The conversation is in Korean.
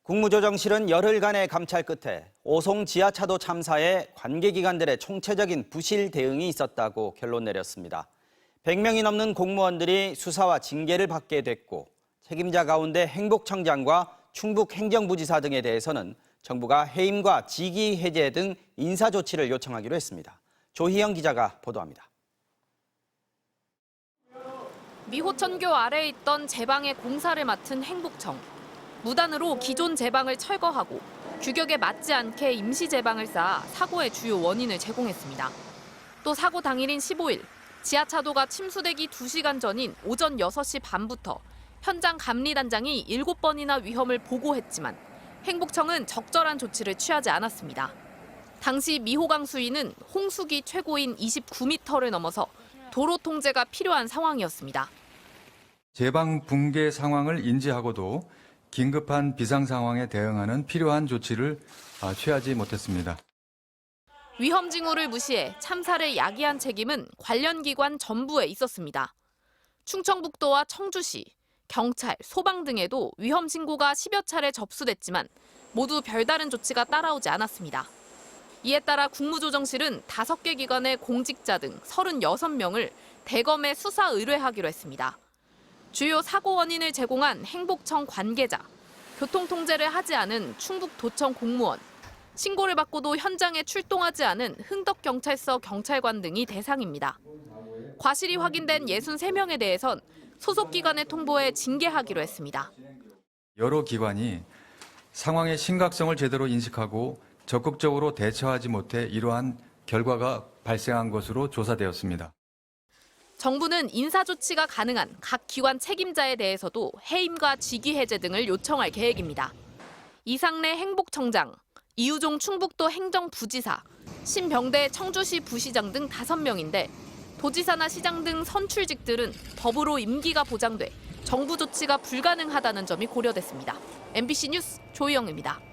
국무조정실은 열흘간의 감찰 끝에 오송 지하차도 참사에 관계기관들의 총체적인 부실 대응이 있었다고 결론 내렸습니다. 100명이 넘는 공무원들이 수사와 징계를 받게 됐고 책임자 가운데 행복청장과 충북행정부지사 등에 대해서는 정부가 해임과 직위 해제 등 인사조치를 요청하기로 했습니다. 조희영 기자가 보도합니다. 미호천교 아래에 있던 제방의 공사를 맡은 행복청. 무단으로 기존 제방을 철거하고 규격에 맞지 않게 임시 제방을 쌓아 사고의 주요 원인을 제공했습니다. 또 사고 당일인 15일, 지하차도가 침수되기 2시간 전인 오전 6시 반부터 현장 감리단장이 7번이나 위험을 보고했지만 행복청은 적절한 조치를 취하지 않았습니다. 당시 미호강 수위는 홍수기 최고인 29m를 넘어서 도로 통제가 필요한 상황이었습니다. 제방 붕괴 상황을 인지하고도 긴급한 비상 상황에 대응하는 필요한 조치를 취하지 못했습니다. 위험 징후를 무시해 참사를 야기한 책임은 관련 기관 전부에 있었습니다. 충청북도와 청주시, 경찰, 소방 등에도 위험 신고가 10여 차례 접수됐지만 모두 별다른 조치가 따라오지 않았습니다. 이에 따라 국무조정실은 5개 기관의 공직자 등 36명을 대검에 수사 의뢰하기로 했습니다. 주요 사고 원인을 제공한 행복청 관계자, 교통통제를 하지 않은 충북도청 공무원, 신고를 받고도 현장에 출동하지 않은 흥덕경찰서 경찰관 등이 대상입니다. 과실이 확인된 63명에 대해선 소속 기관에 통보해 징계하기로 했습니다. 여러 기관이 상황의 심각성을 제대로 인식하고 적극적으로 대처하지 못해 이러한 결과가 발생한 것으로 조사되었습니다. 정부는 인사조치가 가능한 각 기관 책임자에 대해서도 해임과 직위 해제 등을 요청할 계획입니다. 이상래 행복청장, 이우종 충북도 행정부지사, 신병대 청주시 부시장 등 5명인데 도지사나 시장 등 선출직들은 법으로 임기가 보장돼 정부 조치가 불가능하다는 점이 고려됐습니다. MBC 뉴스 조희영입니다.